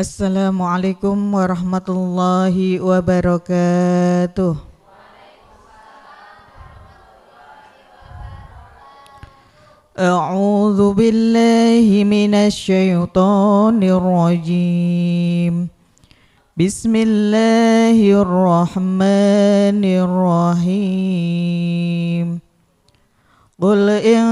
Assalamualaikum warahmatullahi wabarakatuh. A'udzu billahi minasy syaithanir rajim. Bismillahirrahmanirrahim. Qul in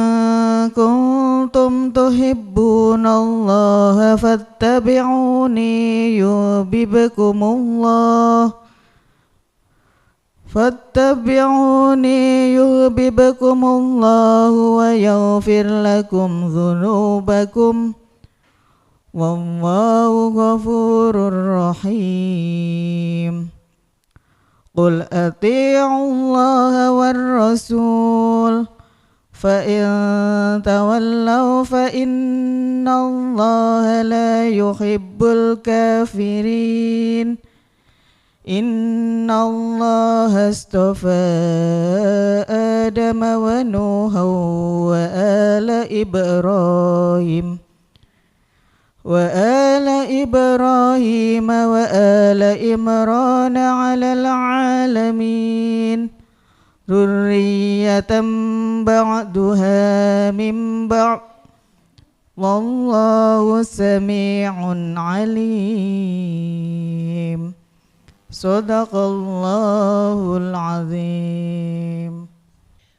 kuntum tuhibbunallaha fattabi'uni yuhibbukumullahu wa yaghfir lakum dzunubakum wallahu ghafurur rahim. Qul ati'ullaha war rasul فَإِن تَوَلَّوْا فَإِنَّ اللَّهَ لَا يُحِبُّ الْكَافِرِينَ إِنَّ اللَّهَ اصْطَفَى آدَمَ وَنُوحًا وَآلَ إِبْرَاهِيمَ وَآلَ عِمْرَانَ عَلَى الْعَالَمِينَ Dzurriyyatan ba'duha min ba'd wallahu sami'un alim. Shadaqallahul azim.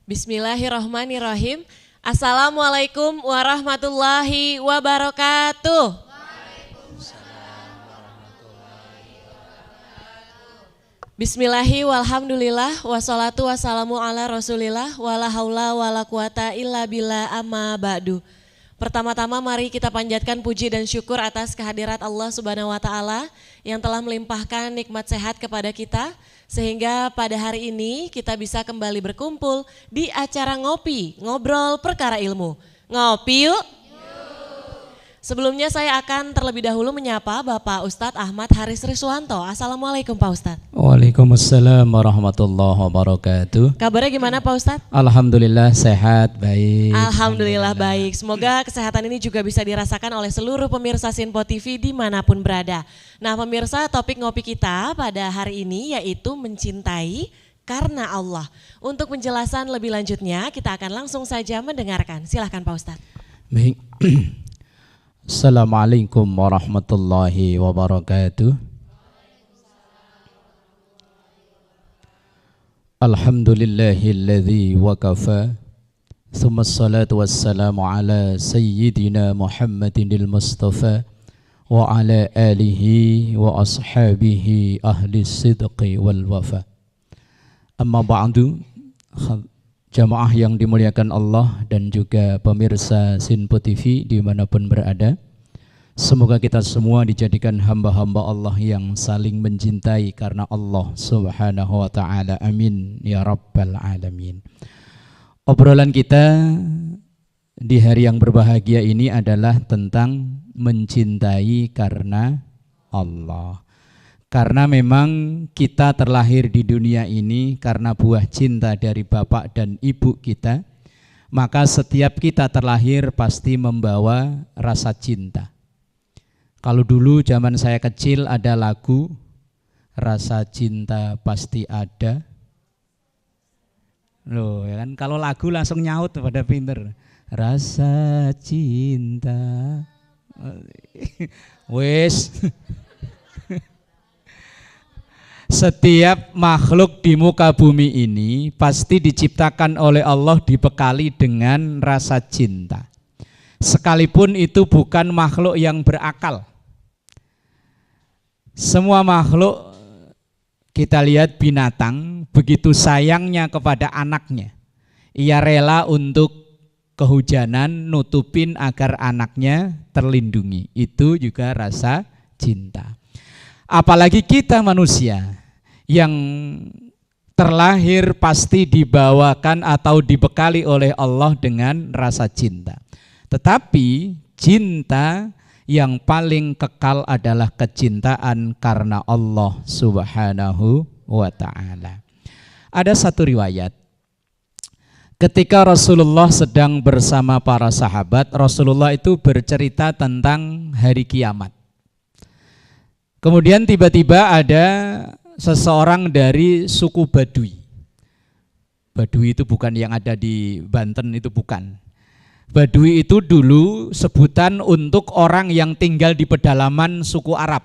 Bismillahirrahmanirrahim. Assalamualaikum warahmatullahi wabarakatuh. Bismillahi walhamdulillah wassalatu wassalamu ala rasulillah wala haula wala quwata illa billah amma ba'du. Pertama-tama mari kita panjatkan puji dan syukur atas kehadirat Allah Subhanahu wa taala yang telah melimpahkan nikmat sehat kepada kita sehingga pada hari ini kita bisa kembali berkumpul di acara ngopi, ngobrol perkara ilmu. Ngopi yuk. Sebelumnya saya akan terlebih dahulu menyapa Bapak Ustadz Ahmad Haris Riswanto. Assalamualaikum Pak Ustadz. Waalaikumsalam warahmatullahi wabarakatuh. Kabarnya gimana Pak Ustadz? Alhamdulillah sehat, baik. Alhamdulillah baik. Semoga kesehatan ini juga bisa dirasakan oleh seluruh pemirsa Sinpo TV dimanapun berada. Nah pemirsa, topik ngopi kita pada hari ini yaitu mencintai karena Allah. Untuk penjelasan lebih lanjutnya kita akan langsung saja mendengarkan. Silahkan Pak Ustadz. Baik. Assalamualaikum warahmatullahi wabarakatuh. Alhamdulillahilladzi wakafa. Thumma salatu wassalamu ala sayyidina Muhammadinil Mustafa wa ala alihi wa ashabihi ahli sidqi wal wafa. Amma ba'du, jamaah yang dimuliakan Allah dan juga pemirsa Sinpo TV dimanapun berada. Semoga kita semua dijadikan hamba-hamba Allah yang saling mencintai karena Allah Subhanahu wa ta'ala. Amin ya rabbal alamin. Obrolan kita di hari yang berbahagia ini adalah tentang mencintai karena Allah. Karena memang kita terlahir di dunia ini karena buah cinta dari bapak dan ibu kita, maka setiap kita terlahir pasti membawa rasa cinta. Kalau dulu zaman saya kecil ada lagu, rasa cinta pasti ada. Loh ya kan, kalau lagu langsung nyaut pada pinter. Rasa cinta. Wes. Setiap makhluk di muka bumi ini pasti diciptakan oleh Allah dibekali dengan rasa cinta. Sekalipun itu bukan makhluk yang berakal. Semua makhluk, kita lihat binatang, begitu sayangnya kepada anaknya. Ia rela untuk kehujanan, nutupin agar anaknya terlindungi. Itu juga rasa cinta. Apalagi kita manusia yang terlahir pasti dibawakan atau dibekali oleh Allah dengan rasa cinta. Tetapi cinta yang paling kekal adalah kecintaan karena Allah Subhanahu wa ta'ala. Ada satu riwayat, ketika Rasulullah sedang bersama para sahabat, Rasulullah itu bercerita tentang hari kiamat. Kemudian tiba-tiba ada seseorang dari suku Baduy. Baduy itu bukan yang ada di Banten, itu bukan. Baduy itu dulu sebutan untuk orang yang tinggal di pedalaman suku Arab.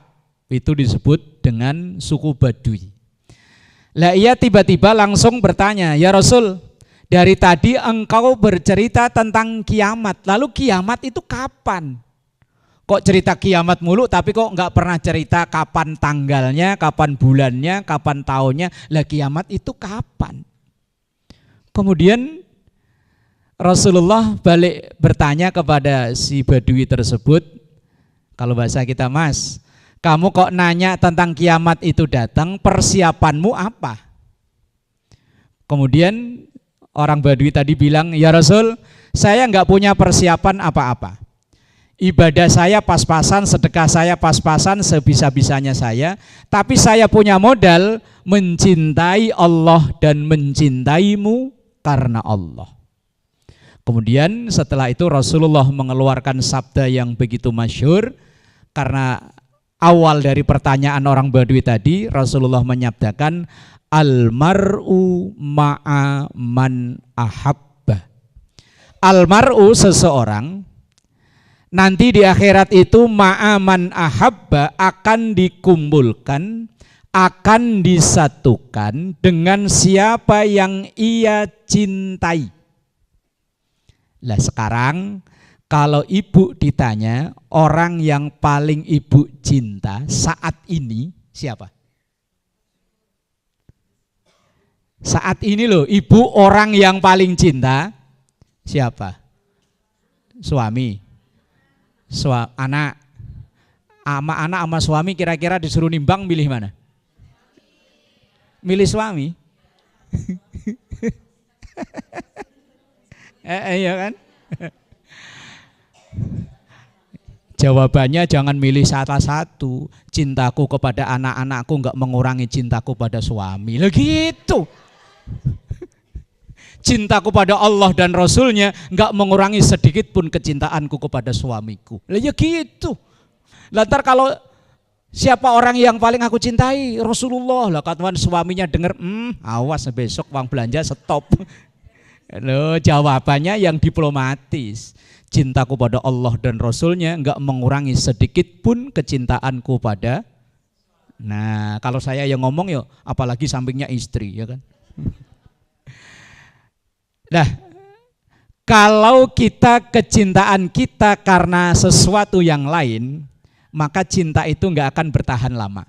Itu disebut dengan suku Baduy. Lah ia tiba-tiba langsung bertanya, "Ya Rasul, dari tadi engkau bercerita tentang kiamat. Lalu kiamat itu kapan? Kok cerita kiamat mulu tapi kok enggak pernah cerita kapan tanggalnya, kapan bulannya, kapan tahunnya. Lah kiamat itu kapan?" Kemudian Rasulullah balik bertanya kepada si Badui tersebut, kalau bahasa kita, "Mas, kamu kok nanya tentang kiamat itu datang, persiapanmu apa?" Kemudian orang Badui tadi bilang, "Ya Rasul, saya enggak punya persiapan apa-apa. Ibadah saya pas-pasan, sedekah saya pas-pasan, sebisa-bisanya saya. Tapi saya punya modal mencintai Allah dan mencintaimu karena Allah." Kemudian setelah itu Rasulullah mengeluarkan sabda yang begitu masyhur. Karena awal dari pertanyaan orang Badui tadi, Rasulullah menyabdakan, "Almar'u ma'a man ahabba." Almar'u seseorang nanti di akhirat itu ma'aman ahabba akan dikumpulkan, akan disatukan dengan siapa yang ia cintai. Lah sekarang kalau ibu ditanya orang yang paling ibu cinta saat ini siapa? Saat ini loh ibu orang yang paling cinta siapa? Suami. Anak sama suami kira-kira disuruh nimbang milih mana? Milih suami. Iya kan? Jawabannya jangan milih salah satu. Cintaku kepada anak-anakku enggak mengurangi cintaku pada suami. Lah gitu. Cintaku pada Allah dan Rasulnya enggak mengurangi sedikit pun kecintaanku kepada suamiku. Lah ya gitu. Lantar kalau siapa orang yang paling aku cintai? Rasulullah. Lah katakan suaminya dengar, awas besok uang belanja stop. Loh, jawabannya yang diplomatis. Cintaku pada Allah dan Rasulnya enggak mengurangi sedikit pun kecintaanku pada. Nah, kalau saya yang ngomong ya apalagi sampingnya istri, ya kan? Nah, kalau kecintaan kita karena sesuatu yang lain, maka cinta itu enggak akan bertahan lama.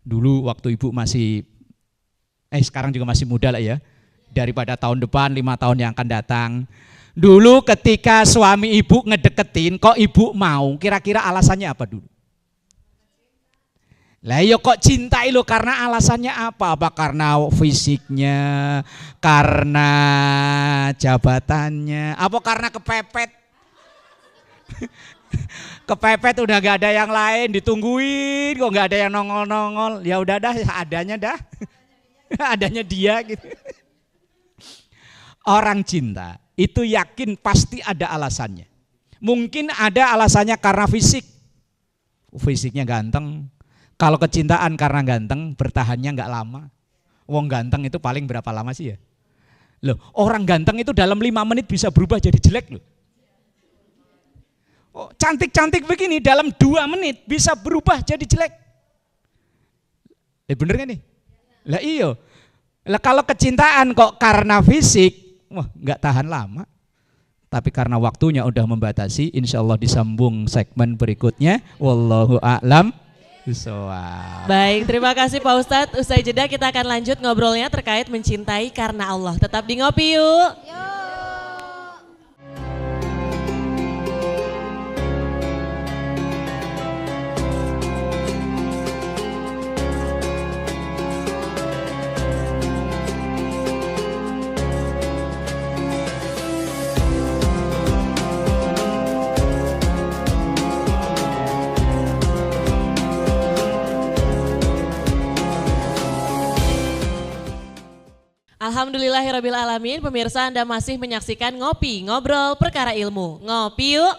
Dulu waktu ibu masih, sekarang juga masih muda lah ya, daripada tahun depan 5 tahun yang akan datang. Dulu ketika suami ibu ngedeketin, kok ibu mau, kira-kira alasannya apa dulu? Lah ya kok cintai lo, karena alasannya apa? Apa karena fisiknya, karena jabatannya, apa karena kepepet? Kepepet udah gak ada yang lain, ditungguin kok gak ada yang nongol-nongol. Ya udah dah, adanya dah. Adanya dia gitu. Orang cinta itu yakin pasti ada alasannya. Mungkin ada alasannya karena fisik. Fisiknya ganteng. Kalau kecintaan karena ganteng, bertahannya nggak lama. Wong ganteng itu paling berapa lama sih ya? Loh, orang ganteng itu dalam 5 menit bisa berubah jadi jelek loh. Oh, cantik-cantik begini dalam 2 menit bisa berubah jadi jelek. Bener kan nih? Lah iya. Lah kalau kecintaan kok karena fisik, wah nggak tahan lama. Tapi karena waktunya udah membatasi, insya Allah disambung segmen berikutnya. Wallahu a'lam bishawab. Baik, terima kasih Pak Ustadz. Usai jeda kita akan lanjut ngobrolnya terkait mencintai karena Allah. Tetap di Ngopi Yuk. Alhamdulillahirrabbilalamin, pemirsa Anda masih menyaksikan Ngopi, Ngobrol Perkara Ilmu. Ngopi yuk.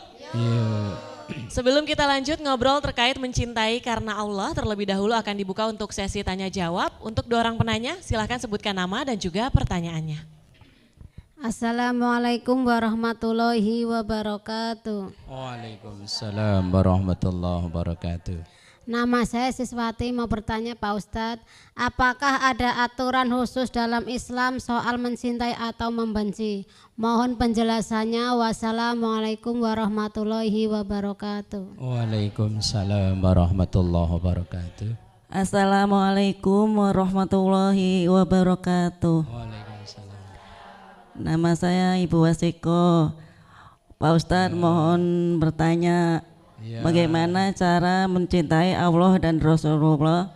Sebelum kita lanjut ngobrol terkait mencintai karena Allah, terlebih dahulu akan dibuka untuk sesi tanya jawab. Untuk 2 orang penanya, silahkan sebutkan nama dan juga pertanyaannya. Assalamualaikum warahmatullahi wabarakatuh. Waalaikumsalam warahmatullahi wabarakatuh. Nama saya Siswati, mau bertanya Pak Ustadz, apakah ada aturan khusus dalam Islam soal mencintai atau membenci? Mohon penjelasannya. Wassalamualaikum warahmatullahi wabarakatuh. Waalaikumsalam warahmatullahi wabarakatuh. Assalamualaikum warahmatullahi wabarakatuh. Waalaikumsalam. Nama saya Ibu Wasiko. Pak Ustadz mohon bertanya, bagaimana cara mencintai Allah dan Rasulullah?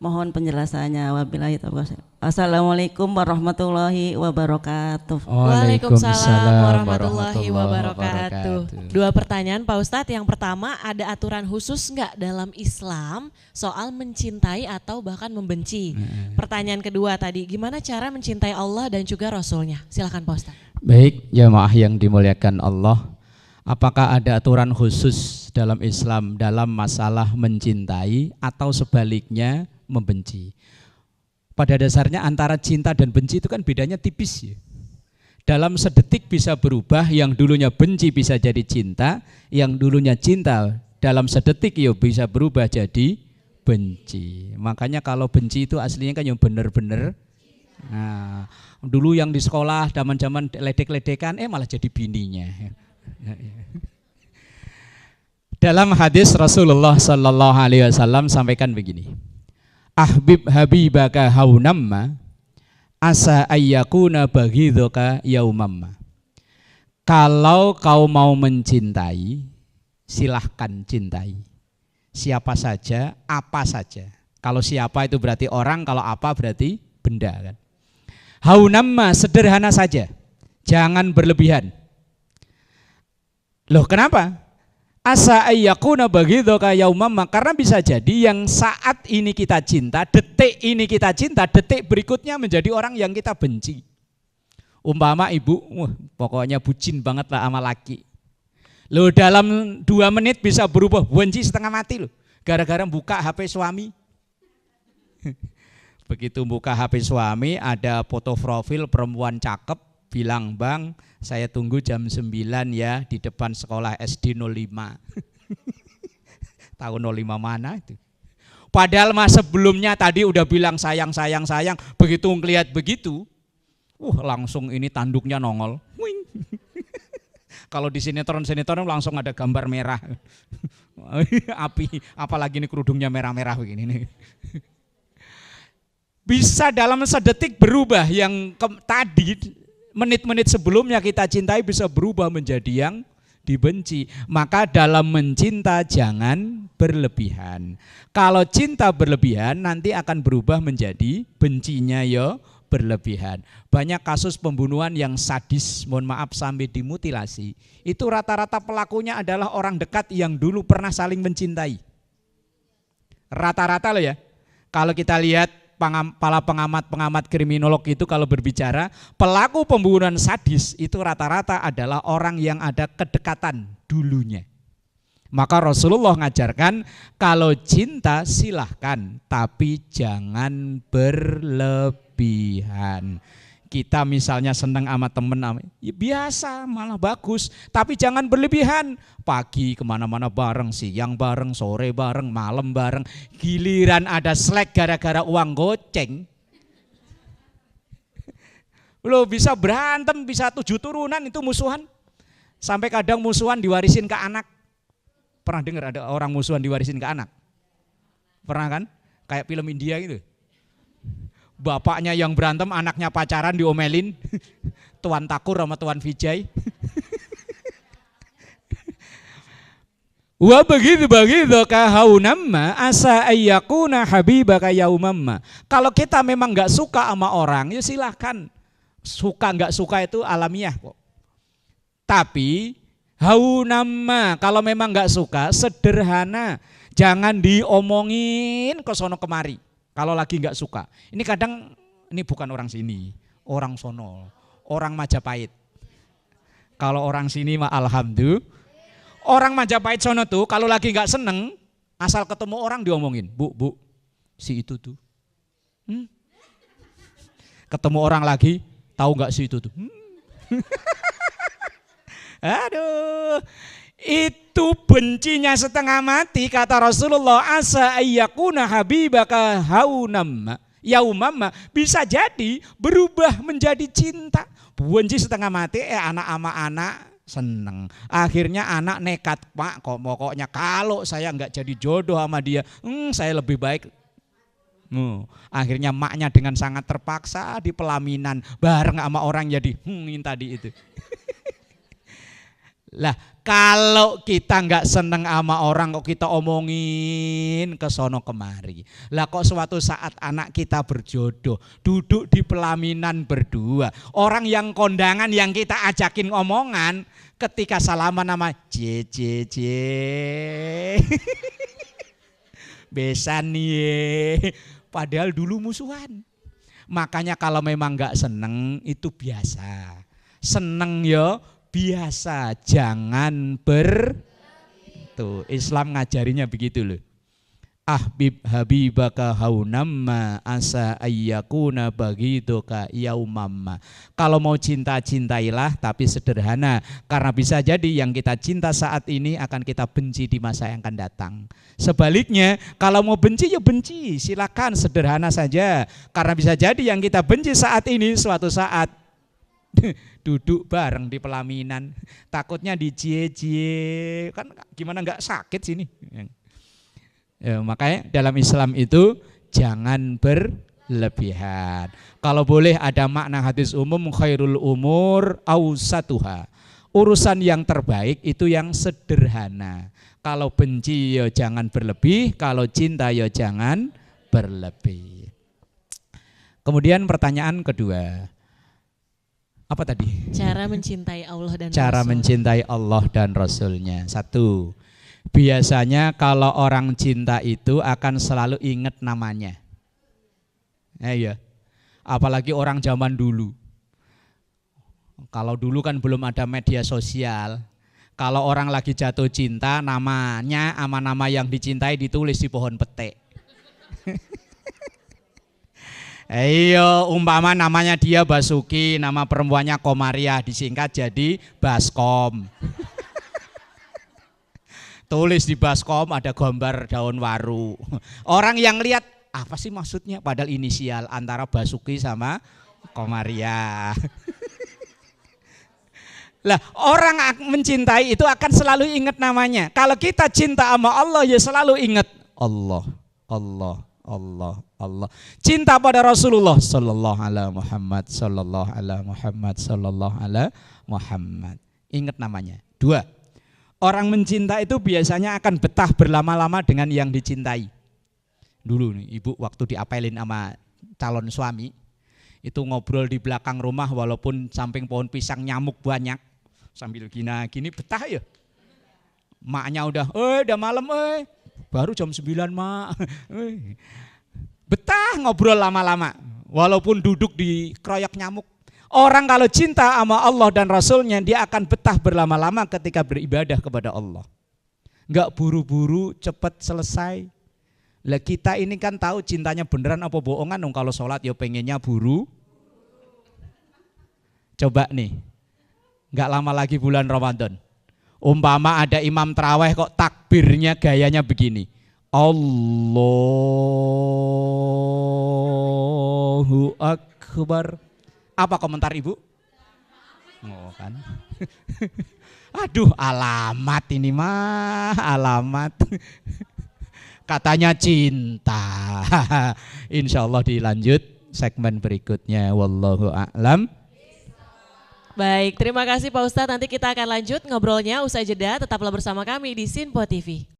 Mohon penjelasannya. Wabillahi taufiq. Assalamualaikum warahmatullahi wabarakatuh. Waalaikumsalam warahmatullahi wabarakatuh. 2 pertanyaan Pak Ustadz. Yang pertama, ada aturan khusus enggak dalam Islam soal mencintai atau bahkan membenci? Pertanyaan kedua tadi, gimana cara mencintai Allah dan juga Rasulnya? Silakan Pak Ustadz. Baik, jamaah yang dimuliakan Allah. Apakah ada aturan khusus dalam Islam dalam masalah mencintai atau sebaliknya membenci? Pada dasarnya antara cinta dan benci itu kan bedanya tipis ya. Dalam sedetik bisa berubah, yang dulunya benci bisa jadi cinta, yang dulunya cinta dalam sedetik ya bisa berubah jadi benci. Makanya kalau benci itu aslinya kan yang benar-benar. Nah, dulu yang di sekolah zaman-zaman ledek-ledekan malah jadi bininya. Dalam hadis Rasulullah sallallahu alaihi wasallam sampaikan begini. Ahbib habibaka haunamma asa ayyakuna baghidhuka yaumamma. Kalau kau mau mencintai, silahkan cintai. Siapa saja, apa saja. Kalau siapa itu berarti orang, kalau apa berarti benda kan. Haunamma, sederhana saja. Jangan berlebihan. Loh kenapa? Asa ayyakuna baghidhuka yaumamma, karena bisa jadi yang saat ini kita cinta, detik ini kita cinta, detik berikutnya menjadi orang yang kita benci. Umpama ibu, pokoknya bucin banget lah sama laki. Loh dalam 2 menit bisa berubah benci setengah mati loh, gara-gara buka HP suami. Begitu buka HP suami ada foto profil perempuan cakep, bilang bang, saya tunggu jam 9 ya di depan sekolah SD 05. Tahun 05 mana itu? Padahal mah sebelumnya tadi udah bilang sayang, begitu ngelihat begitu, langsung ini tanduknya nongol. Kalau di sinetron langsung ada gambar merah. Api, apalagi ini kerudungnya merah-merah begini nih. Bisa dalam sedetik berubah, yang tadi menit-menit sebelumnya kita cintai bisa berubah menjadi yang dibenci. Maka dalam mencinta jangan berlebihan. Kalau cinta berlebihan nanti akan berubah menjadi bencinya ya berlebihan. Banyak kasus pembunuhan yang sadis, mohon maaf sampai dimutilasi. Itu rata-rata pelakunya adalah orang dekat yang dulu pernah saling mencintai. Rata-rata loh ya. Kalau kita lihat para pengamat kriminolog itu kalau berbicara pelaku pembunuhan sadis itu rata-rata adalah orang yang ada kedekatan dulunya. Maka Rasulullah mengajarkan kalau cinta silahkan tapi jangan berlebihan. Kita misalnya senang sama temen, ya biasa malah bagus, tapi jangan berlebihan. Pagi kemana-mana bareng, siang bareng, sore bareng, malam bareng. Giliran ada slack gara-gara uang goceng. Lo bisa berantem, bisa 7 turunan itu musuhan. Sampai kadang musuhan diwarisin ke anak. Pernah dengar ada orang musuhan diwarisin ke anak? Pernah kan? Kayak film India gitu. Bapaknya yang berantem, anaknya pacaran diomelin. Tuan Takur sama Tuan Vijay. Wa begitu kahaunamma asa ayyakuna habibaka yaumamma. Kalau kita memang enggak suka sama orang, ya silahkan. Suka enggak suka itu alamiah kok. Tapi haunamma, kalau memang enggak suka, sederhana. Jangan diomongin ke sono kemari. Kalau lagi nggak suka, ini kadang ini bukan orang sini, orang sono, orang Majapahit. Kalau orang sini mah alhamdulillah, Orang Majapahit sono tuh kalau lagi nggak seneng, asal ketemu orang diomongin, bu, si itu tuh. Ketemu orang lagi, tahu nggak si itu tuh. Aduh, itu bencinya setengah mati kata Rasulullah, asa ayyakuna habibaka haunamma yaumamma, bisa jadi berubah menjadi cinta. Benci setengah mati, anak sama anak seneng. Akhirnya anak nekat, Pak, kok pokoknya kalau saya nggak jadi jodoh sama dia, saya lebih baik. Akhirnya maknya dengan sangat terpaksa di pelaminan bareng sama orang jadi tadi itu. Lah kalau kita nggak seneng sama orang kok kita omongin ke sono kemari. Lah kok suatu saat anak kita berjodoh, duduk di pelaminan berdua, orang yang kondangan yang kita ajakin omongan, ketika salaman nama C besan nih, padahal dulu musuhan. Makanya kalau memang nggak seneng itu biasa, seneng ya biasa, jangan tuh Islam ngajarinya begitu loh. Habibaka haunamma asa ayyakuna bagituka yaumamma. Kalau mau cinta, cintailah tapi sederhana, karena bisa jadi yang kita cinta saat ini akan kita benci di masa yang akan datang. Sebaliknya kalau mau benci ya benci, silakan sederhana saja, karena bisa jadi yang kita benci saat ini suatu saat duduk bareng di pelaminan, takutnya dicie-cie, kan gimana nggak sakit sini. Ya, makanya dalam Islam itu jangan berlebihan. Kalau boleh ada makna hadis umum, khairul umur awsatuha. Urusan yang terbaik itu yang sederhana. Kalau benci ya jangan berlebih, kalau cinta ya jangan berlebih. Kemudian pertanyaan kedua, apa tadi? Cara mencintai Allah dan Cara Rasul. mencintai Allah dan Rasulnya. Satu, biasanya kalau orang cinta itu akan selalu ingat namanya. Iya, apalagi orang zaman dulu. Kalau dulu kan belum ada media sosial. Kalau orang lagi jatuh cinta, namanya sama nama yang dicintai ditulis di pohon petek. Iya, umpama namanya dia Basuki, nama perempuannya Komaria, disingkat jadi Baskom. Tulis di Baskom ada gambar daun waru. Orang yang lihat apa sih maksudnya? Padahal inisial antara Basuki sama Komaria. Lah orang mencintai itu akan selalu ingat namanya. Kalau kita cinta sama Allah ya selalu ingat Allah, Allah, Allah, Allah. Cinta pada Rasulullah sallallahu alaihi Muhammad, sallallahu alaihi Muhammad, sallallahu alaihi Muhammad. Ingat namanya. Dua, orang mencinta itu biasanya akan betah berlama-lama dengan yang dicintai. Dulu nih, ibu waktu diapelin sama calon suami, itu ngobrol di belakang rumah walaupun samping pohon pisang nyamuk banyak, sambil gini betah ya. Maknya udah malam baru jam 9 mak. Betah ngobrol lama-lama walaupun duduk di kroyok nyamuk. Orang kalau cinta sama Allah dan Rasulnya dia akan betah berlama-lama ketika beribadah kepada Allah. Enggak buru-buru cepat selesai. Lah kita ini kan tahu cintanya beneran apa bohongan dong, kalau sholat ya pengennya buru. Coba nih, enggak lama lagi bulan Ramadan. Umpama ada imam tarawih kok takbirnya gayanya begini. Allahu Akbar. Apa komentar ibu? Oh kan. Aduh alamat ini mah, alamat. Katanya cinta. Insya Allah dilanjut segmen berikutnya. Wallahu a'lam. Baik, terima kasih Pak Ustadz. Nanti kita akan lanjut ngobrolnya usai jeda. Tetaplah bersama kami di Sinpo TV.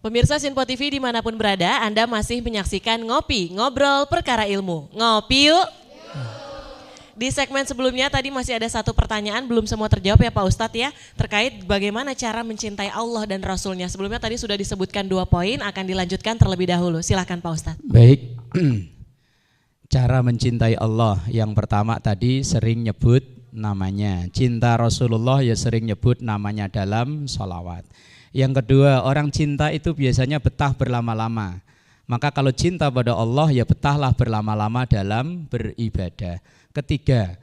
Pemirsa Sinpo TV dimanapun berada, Anda masih menyaksikan Ngopi, Ngobrol Perkara Ilmu. Ngopi yuk. Di segmen sebelumnya tadi masih ada satu pertanyaan, belum semua terjawab ya Pak Ustadz ya, terkait bagaimana cara mencintai Allah dan Rasulnya. Sebelumnya tadi sudah disebutkan 2 poin, akan dilanjutkan terlebih dahulu. Silahkan Pak Ustadz. Baik, cara mencintai Allah. Yang pertama tadi sering nyebut namanya. Cinta Rasulullah ya sering nyebut namanya dalam sholawat. Yang kedua, orang cinta itu biasanya betah berlama-lama. Maka kalau cinta pada Allah ya betahlah berlama-lama dalam beribadah. Ketiga,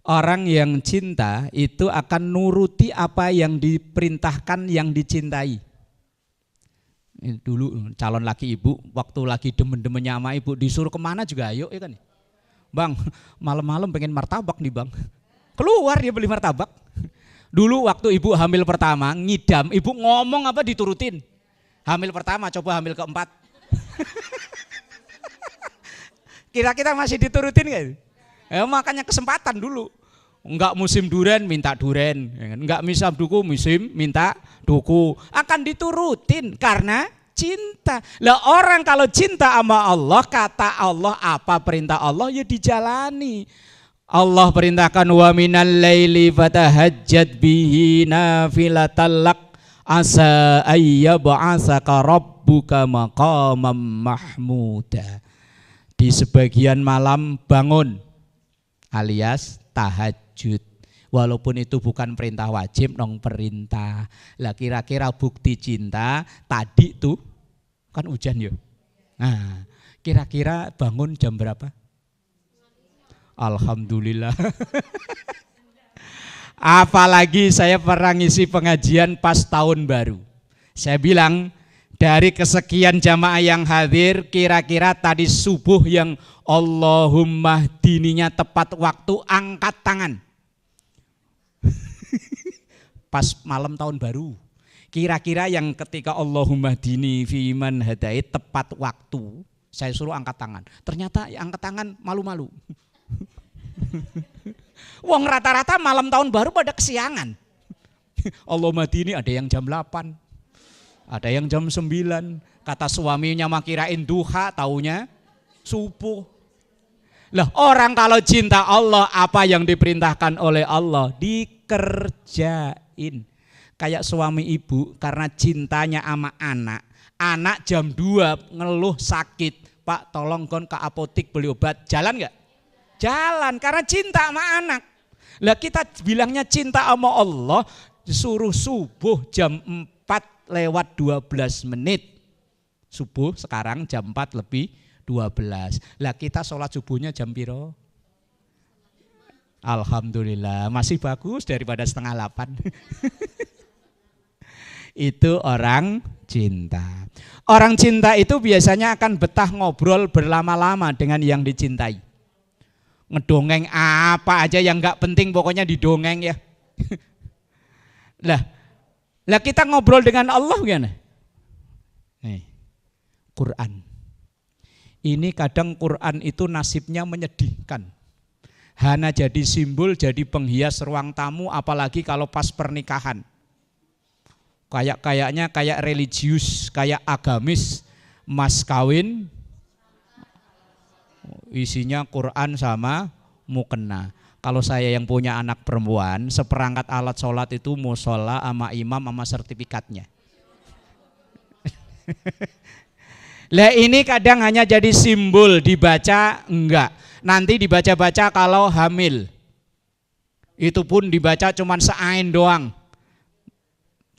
orang yang cinta itu akan nuruti apa yang diperintahkan yang dicintai. Dulu calon laki ibu, waktu lagi demen-demennya sama ibu, disuruh kemana juga ayo ya kan. Bang, malam-malam pengen martabak nih bang. Keluar dia beli martabak. Dulu waktu ibu hamil pertama, ngidam, ibu ngomong apa diturutin. Hamil pertama, coba hamil keempat. Kira-kira masih diturutin gak? Makanya kesempatan dulu. Enggak musim duren minta duren, enggak musim duku musim minta duku. Akan diturutin karena cinta. Lah orang kalau cinta sama Allah, kata Allah apa perintah Allah ya dijalani. Allah perintahkan wa minal laili fatahajjad bihi nafilatan lak asa ayyab'asaka rabbuka maqamam mahmuda. Di sebagian malam bangun alias tahajud. Walaupun itu bukan perintah wajib, nong perintah. Lah kira-kira bukti cinta tadi tuh kan hujan ya. Nah, kira-kira bangun jam berapa? Alhamdulillah. Apalagi saya pernah ngisi pengajian pas tahun baru. Saya bilang dari kesekian jamaah yang hadir, kira-kira tadi subuh yang Allahumma dininya tepat waktu angkat tangan. Pas malam tahun baru. Kira-kira yang ketika Allahumma dini fi man hadait tepat waktu, saya suruh angkat tangan. Ternyata angkat tangan malu-malu. Wong rata-rata malam tahun baru pada kesiangan. Allahumma dini ada yang jam 8, ada yang jam 9. Kata suaminya makirain duha, taunya subuh. Lah orang kalau cinta Allah, apa yang diperintahkan oleh Allah dikerjain. Kayak suami ibu karena cintanya sama anak. Anak jam 2 ngeluh sakit, Pak tolong kon ke apotik beli obat, jalan gak? Jalan karena cinta sama anak. Lah kita bilangnya cinta sama Allah, disuruh subuh jam 4:12. Subuh sekarang jam 4:12. Lah kita sholat subuhnya jam piro? Alhamdulillah masih bagus daripada 7:30. Itu orang cinta. Orang cinta itu biasanya akan betah ngobrol berlama-lama dengan yang dicintai. Ngedongeng apa aja yang gak penting pokoknya didongeng ya. Lah kita ngobrol dengan Allah gimana? Nih, Quran. Ini kadang Quran itu nasibnya menyedihkan. Hanya jadi simbol, jadi penghias ruang tamu, apalagi kalau pas pernikahan. Kayaknya kayak religius, kayak agamis, mas kawin isinya Quran sama mukena. Kalau saya yang punya anak perempuan, seperangkat alat sholat itu musola sama imam sama sertifikatnya. Lah ini kadang hanya jadi simbol, dibaca enggak. Nanti dibaca-baca kalau hamil. Itu pun dibaca cuman seain doang.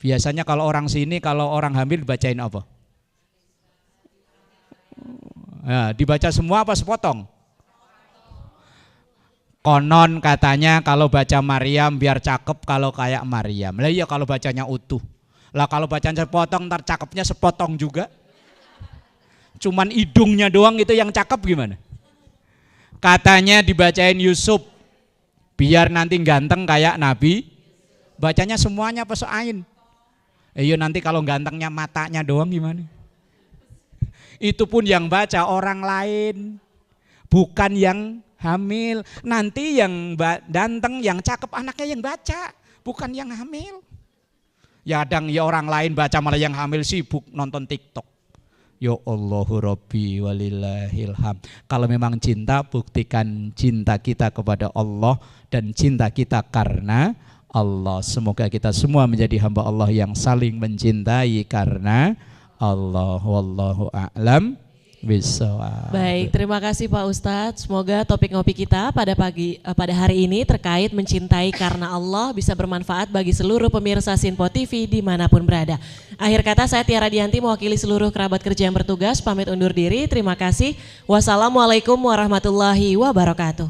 Biasanya kalau orang sini, kalau orang hamil dibacain apa? Ya, dibaca semua apa sepotong? Konon katanya kalau baca Maryam biar cakep kalau kayak Maryam. Lah iya kalau bacanya utuh. Lah kalau bacanya sepotong ntar cakepnya sepotong juga. Cuman hidungnya doang itu yang cakep gimana? Katanya dibacain Yusuf biar nanti ganteng kayak Nabi. Bacanya semuanya apa seain? Iya nanti kalau gantengnya matanya doang gimana? Itu pun yang baca orang lain, bukan yang hamil. Nanti yang ganteng, yang cakep anaknya yang baca, bukan yang hamil. Ya kadang ya orang lain baca malah yang hamil sibuk nonton TikTok. Ya Allahu Rabbi walillahilham. Kalau memang cinta, buktikan cinta kita kepada Allah dan cinta kita karena Allah. Semoga kita semua menjadi hamba Allah yang saling mencintai karena Allah. Wallahu a'lam bishawab. Baik, terima kasih Pak Ustadz. Semoga topik ngopi kita pada hari ini terkait mencintai karena Allah bisa bermanfaat bagi seluruh pemirsa Sinpo TV dimanapun berada. Akhir kata saya Tiara Dianti mewakili seluruh kerabat kerja yang bertugas pamit undur diri. Terima kasih. Wassalamualaikum warahmatullahi wabarakatuh.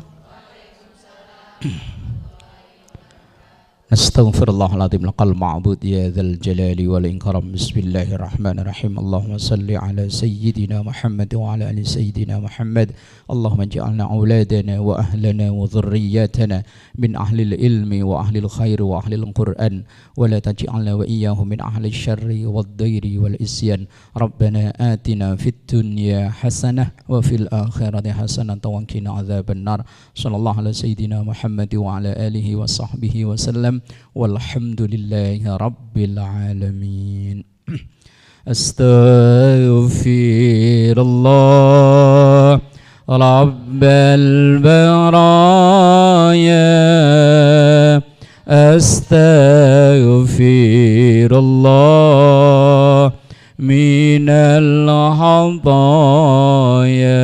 Astaghfirullahaladzim laqal ma'bud ya dzal jalali wal ikram. Bismillahirrahmanirrahim. Allahumma salli ala sayyidina Muhammad wa ala ali sayyidina Muhammad. Allahumma ij'alna auladana wa ahlana wa dhurriyyatana min ahlil ilmi wa ahlil khair wa ahlil Qur'an wa la taj'alna wa iyyahum min ahlil syarri wad dairi wal isyan. Rabbana atina fid dunya hasanah wa fil akhirati hasanah wa qina adzaban nar. Sallallahu ala sayyidina Muhammad wa ala alihi wa sahbihi wa sallam. Walhamdulillahi rabbil alamin. Astaghfirullah rabbal baraya. Astaghfirullah minal hadaya.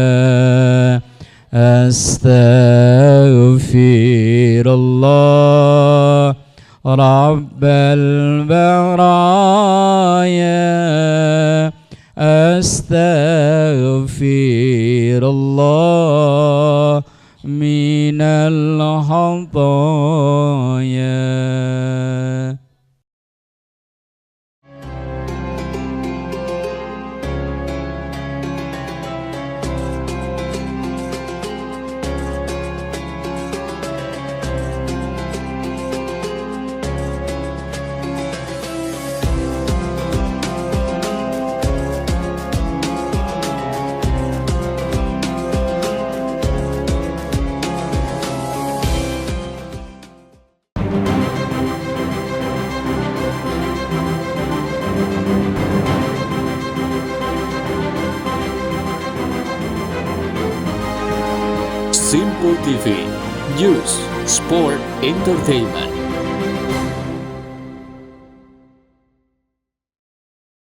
Astaghfirullah rabbal baraya. Astaghfirullah minal hadaya. Simpo TV, News, Sport, Entertainment.